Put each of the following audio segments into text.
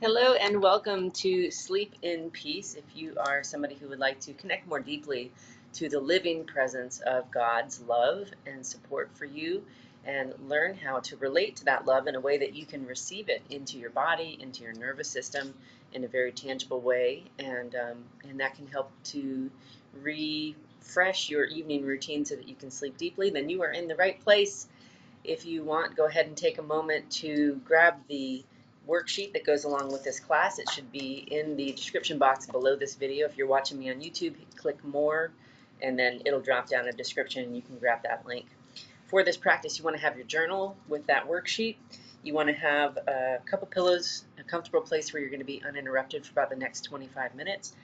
Hello and welcome to Sleep in Peace. If you are somebody who would like to connect more deeply to the living presence of God's love and support for you and learn how to relate to that love in a way that you can receive it into your body, into your nervous system in a very tangible way, and that can help to refresh your evening routine so that you can sleep deeply, then you are in the right place. If you want, go ahead and take a moment to grab the worksheet that goes along with this class. It should be in the description box below this video. If you're watching me on YouTube, click more, and then it'll drop down a description and you can grab that link. For this practice, you want to have your journal with that worksheet. You want to have a couple pillows, a comfortable place where you're going to be uninterrupted for about the next 25 minutes,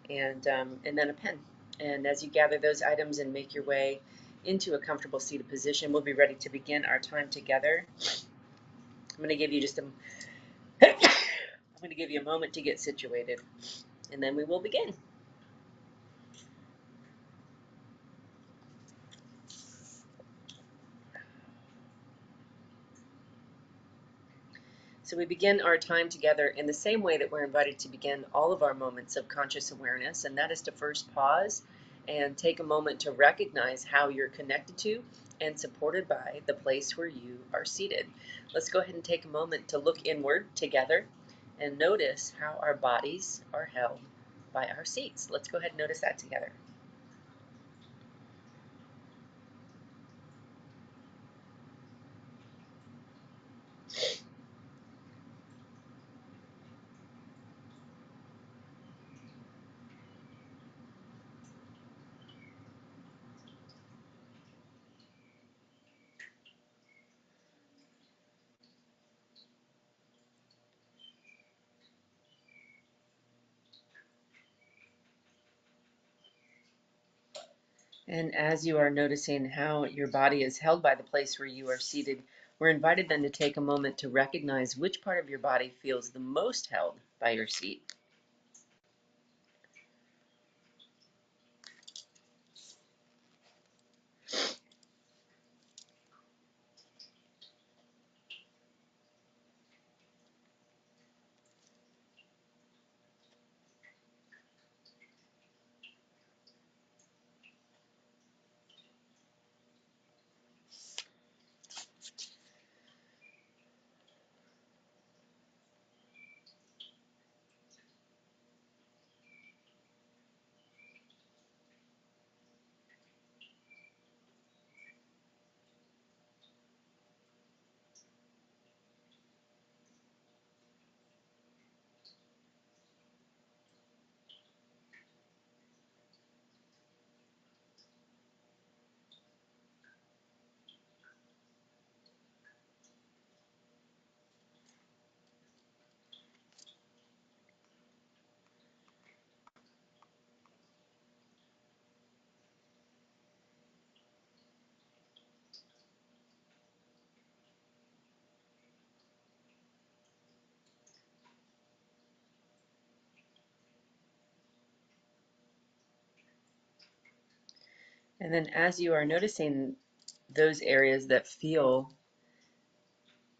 and then a pen. And as you gather those items and make your way into a comfortable seated position, we'll be ready to begin our time together. I'm going to give you I'm going to give you a moment to get situated, and then we will begin. So we begin our time together in the same way that we're invited to begin all of our moments of conscious awareness, and that is to first pause and take a moment to recognize how you're connected to and supported by the place where you are seated. Let's go ahead and take a moment to look inward together and notice how our bodies are held by our seats. Let's go ahead and notice that together. And as you are noticing how your body is held by the place where you are seated, we're invited then to take a moment to recognize which part of your body feels the most held by your seat. And then as you are noticing those areas that feel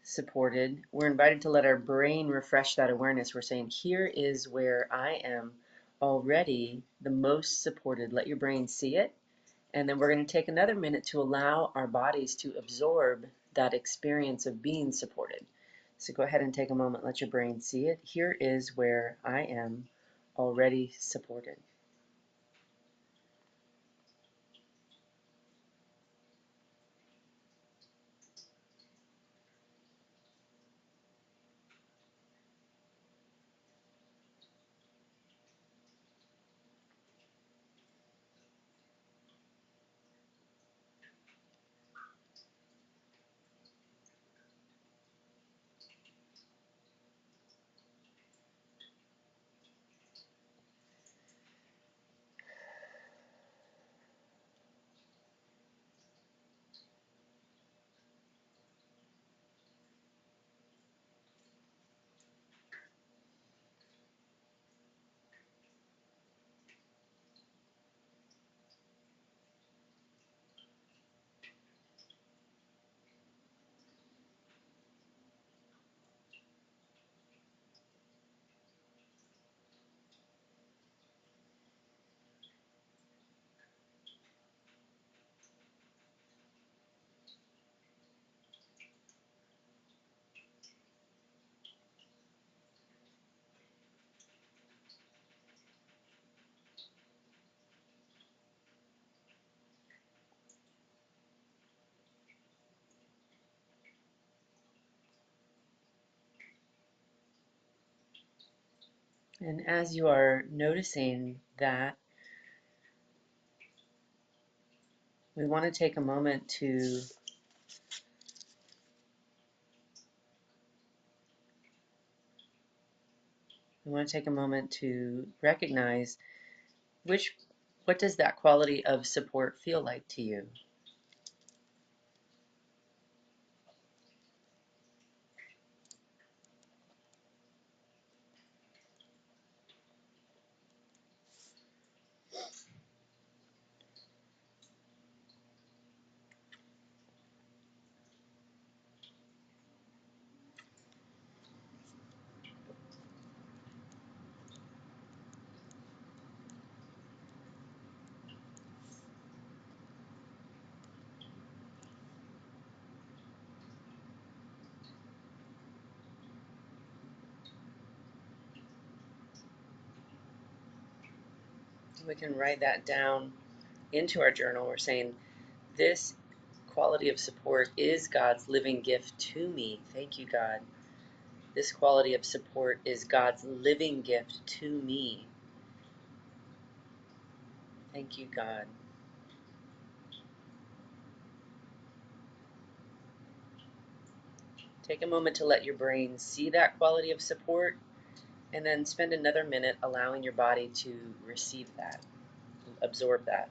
supported, we're invited to let our brain refresh that awareness. We're saying, here is where I am already the most supported. Let your brain see it. And then we're going to take another minute to allow our bodies to absorb that experience of being supported. So go ahead and take a moment, let your brain see it. Here is where I am already supported. And as you are noticing that, we want to take a moment to recognize what does that quality of support feel like to you? We can write that down into our journal. We're saying, this quality of support is God's living gift to me. Thank you, God. This quality of support is God's living gift to me. Thank you, God. Take a moment to let your brain see that quality of support, and then spend another minute allowing your body to receive that, absorb that.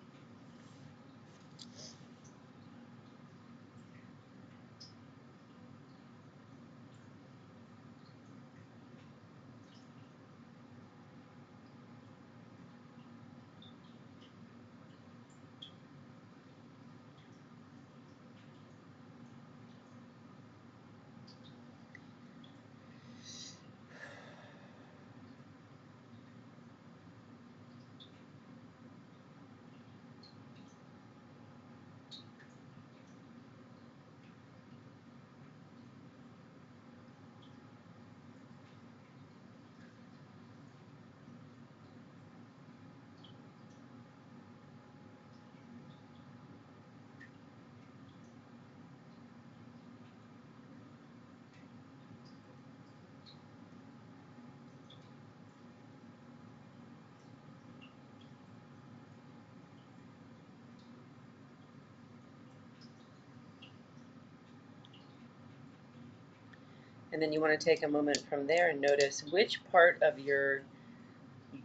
And then you want to take a moment from there and notice which part of your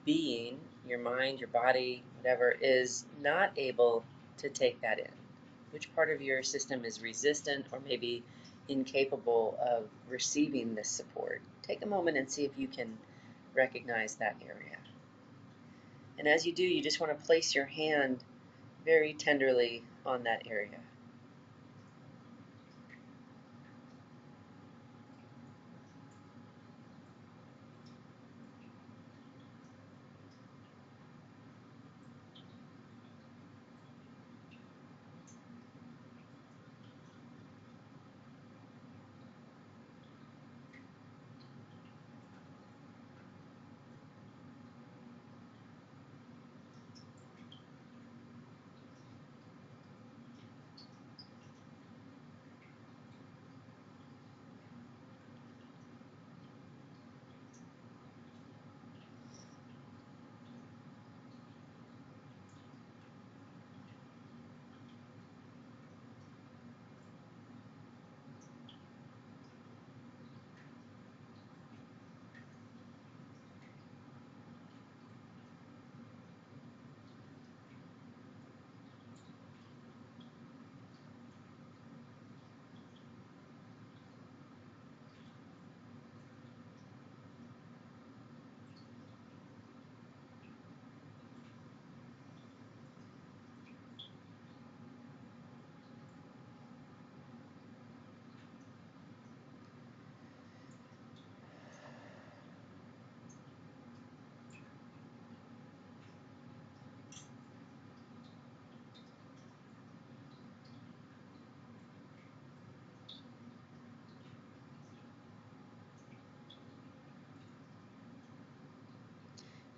being, your mind, your body, whatever, is not able to take that in. Which part of your system is resistant or maybe incapable of receiving this support? Take a moment and see if you can recognize that area. And as you do, you just want to place your hand very tenderly on that area.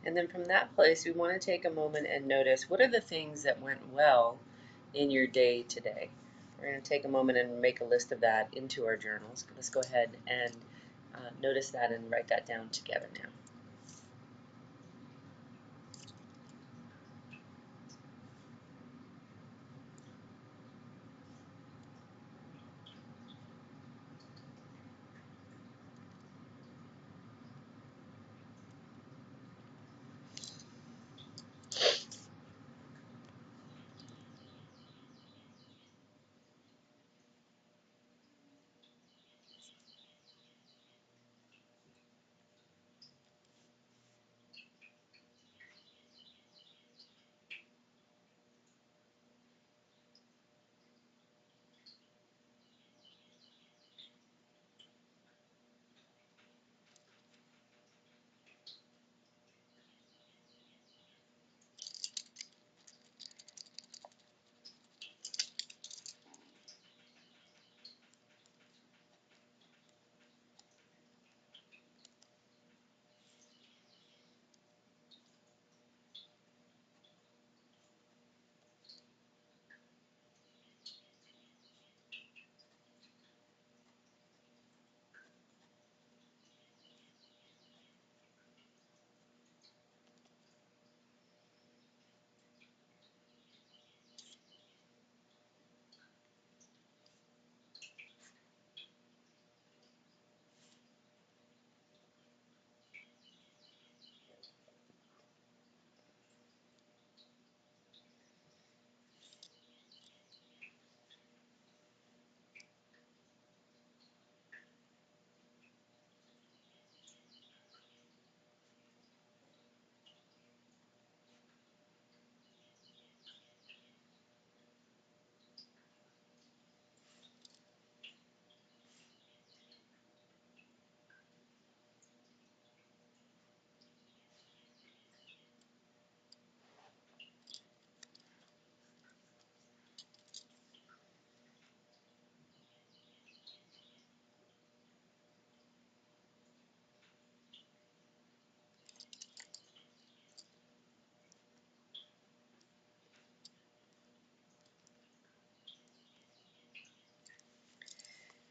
And then from that place, we want to take a moment and notice, what are the things that went well in your day today? We're going to take a moment and make a list of that into our journals. Let's go ahead and notice that and write that down together now.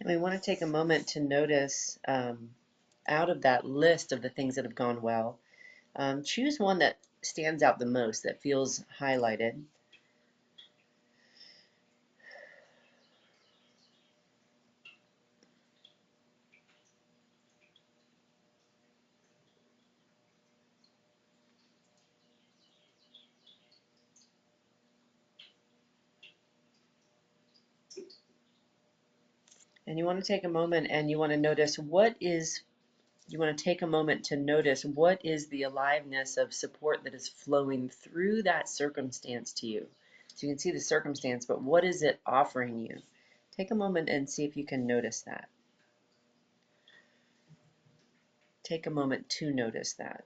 We want to take a moment to notice out of that list of the things that have gone well, choose one that stands out the most, that feels highlighted. And you want to take a moment and you want to notice you want to take a moment to notice what is the aliveness of support that is flowing through that circumstance to you. So you can see the circumstance, but what is it offering you? Take a moment and see if you can notice that. Take a moment to notice that.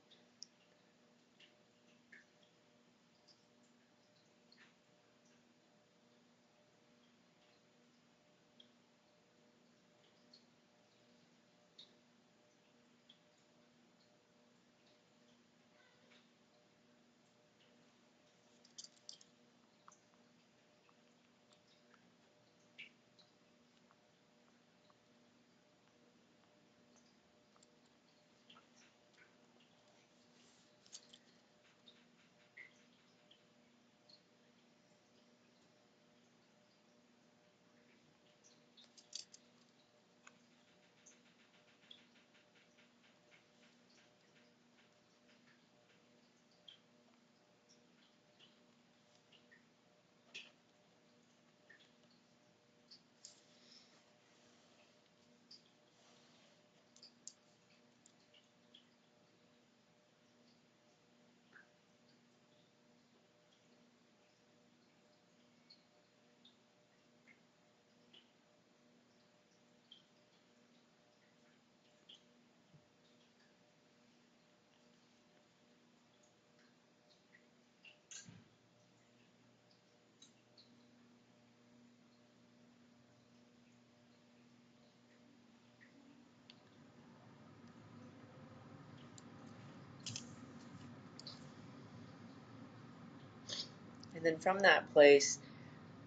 And then from that place,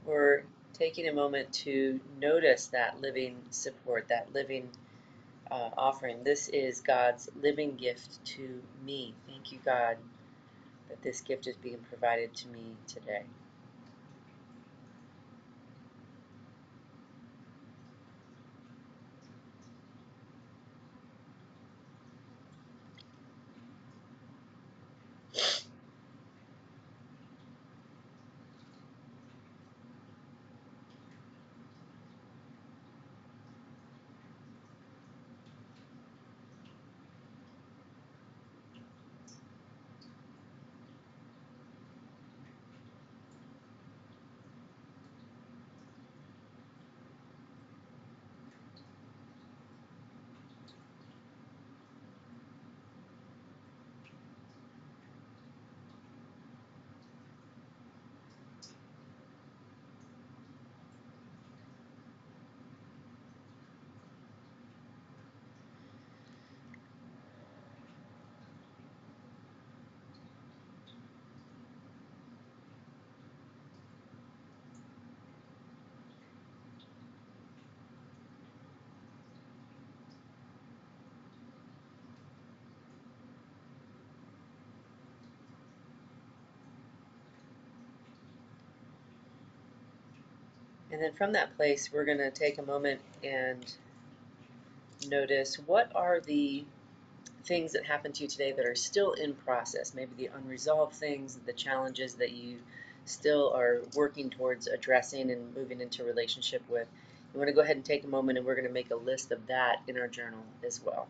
we're taking a moment to notice that living support, that living offering. This is God's living gift to me. Thank you, God, that this gift is being provided to me today. And then from that place, we're going to take a moment and notice what are the things that happened to you today that are still in process, maybe the unresolved things, the challenges that you still are working towards addressing and moving into relationship with. You want to go ahead and take a moment, and we're going to make a list of that in our journal as well.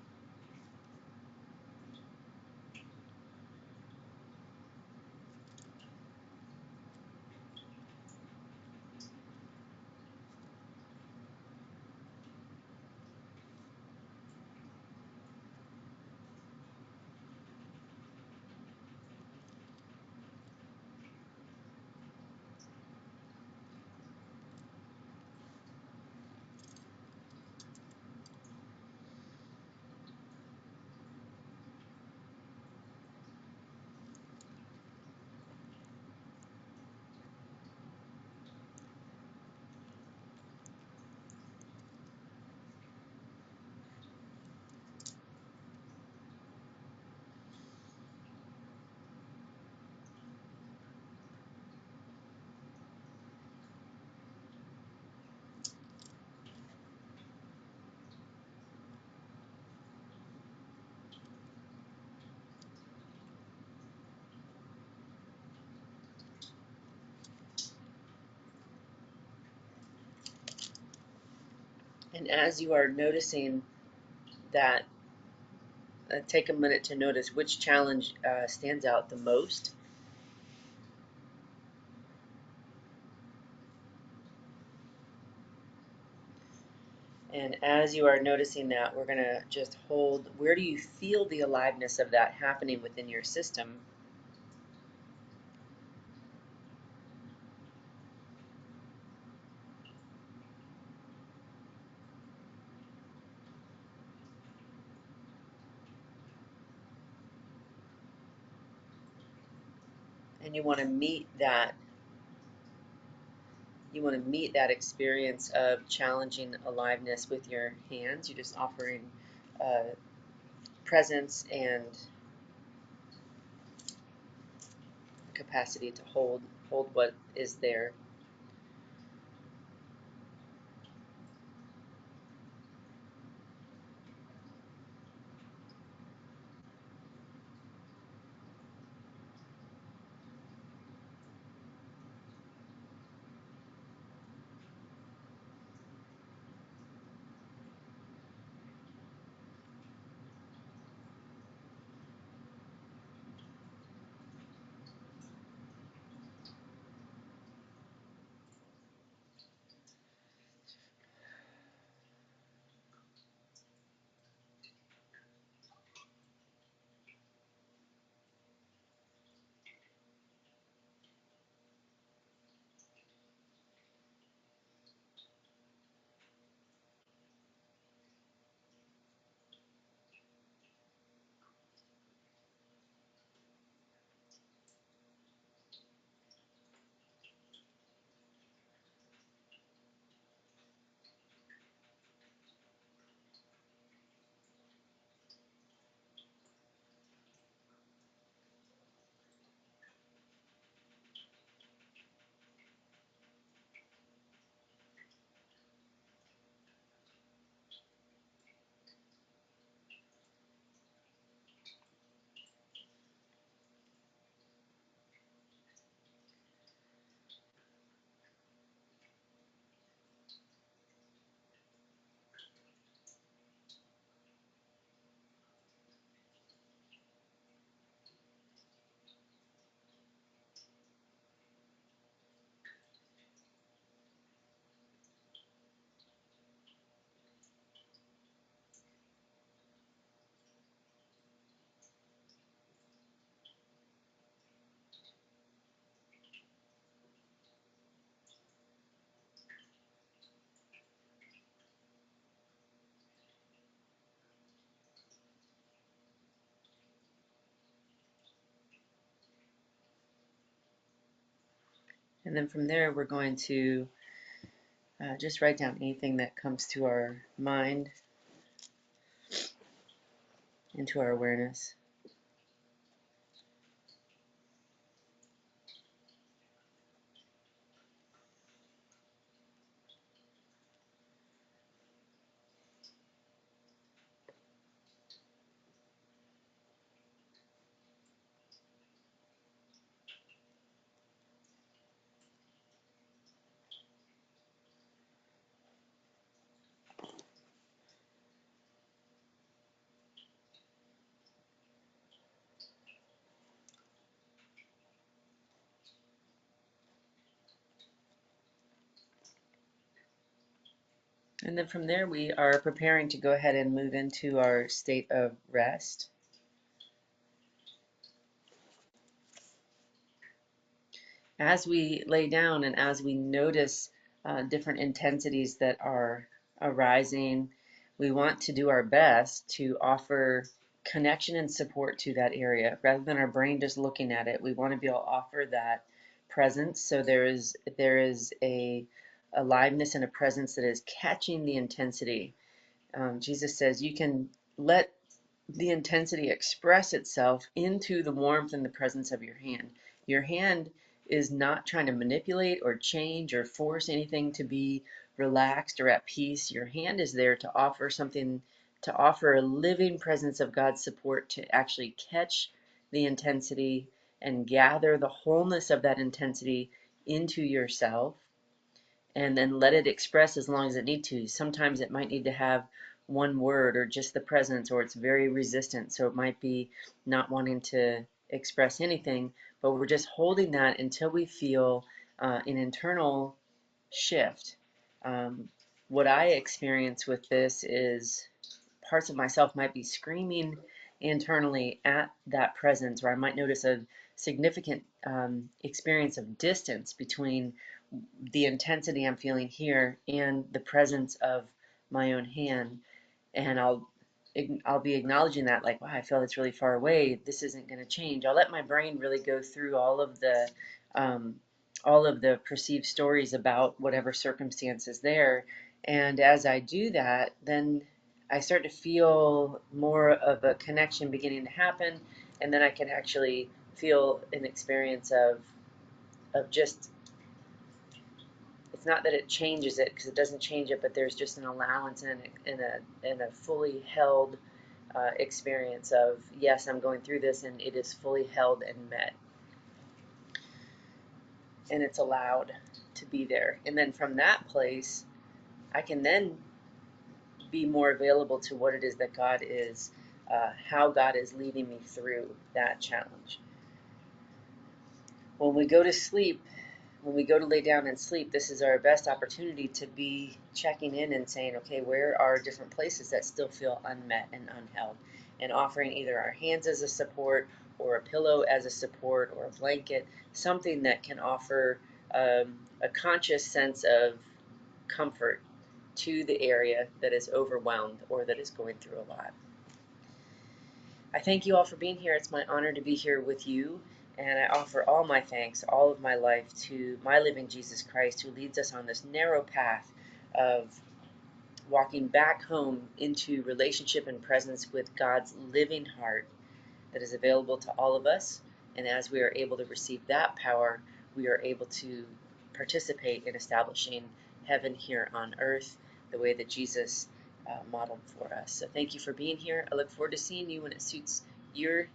And as you are noticing that, take a minute to notice which challenge stands out the most. And as you are noticing that, we're going to just hold, where do you feel the aliveness of that happening within your system? And you want to meet that experience of challenging aliveness with your hands. You're just offering presence and capacity to hold what is there. And then from there, we're going to just write down anything that comes to our mind, into our awareness. And then from there, we are preparing to go ahead and move into our state of rest. As we lay down and as we notice different intensities that are arising, we want to do our best to offer connection and support to that area rather than our brain just looking at it. We want to be able to offer that presence, so there is a aliveness and a presence that is catching the intensity. Jesus says you can let the intensity express itself into the warmth and the presence of your hand. Your hand is not trying to manipulate or change or force anything to be relaxed or at peace. Your hand is there to offer something, to offer a living presence of God's support to actually catch the intensity and gather the wholeness of that intensity into yourself and then let it express as long as it needs to. Sometimes it might need to have one word or just the presence, or it's very resistant. So it might be not wanting to express anything, but we're just holding that until we feel an internal shift. Um, what I experience with this is parts of myself might be screaming internally at that presence, or I might notice a significant experience of distance between the intensity I'm feeling here and the presence of my own hand. And I'll be acknowledging that, like, wow, I feel it's really far away. This isn't going to change. I'll let my brain really go through um, all of the perceived stories about whatever circumstance is there. And as I do that, then I start to feel more of a connection beginning to happen, and then I can actually feel an experience of just, it's not that it changes it, because it doesn't change it, but there's just an allowance and a fully held experience of, yes, I'm going through this, and it is fully held and met, and it's allowed to be there. And then from that place, I can then be more available to what it is that God is, how God is leading me through that challenge. When we go to sleep, when we go to lay down and sleep, this is our best opportunity to be checking in and saying, okay, where are different places that still feel unmet and unheld? And offering either our hands as a support, or a pillow as a support, or a blanket, something that can offer a conscious sense of comfort to the area that is overwhelmed or that is going through a lot. I thank you all for being here. It's my honor to be here with you, and I offer all my thanks, all of my life, to my living Jesus Christ, who leads us on this narrow path of walking back home into relationship and presence with God's living heart that is available to all of us. And as we are able to receive that power, we are able to participate in establishing heaven here on earth the way that Jesus modeled for us. So thank you for being here. I look forward to seeing you when it suits you,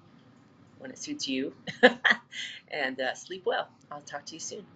and sleep well. I'll talk to you soon.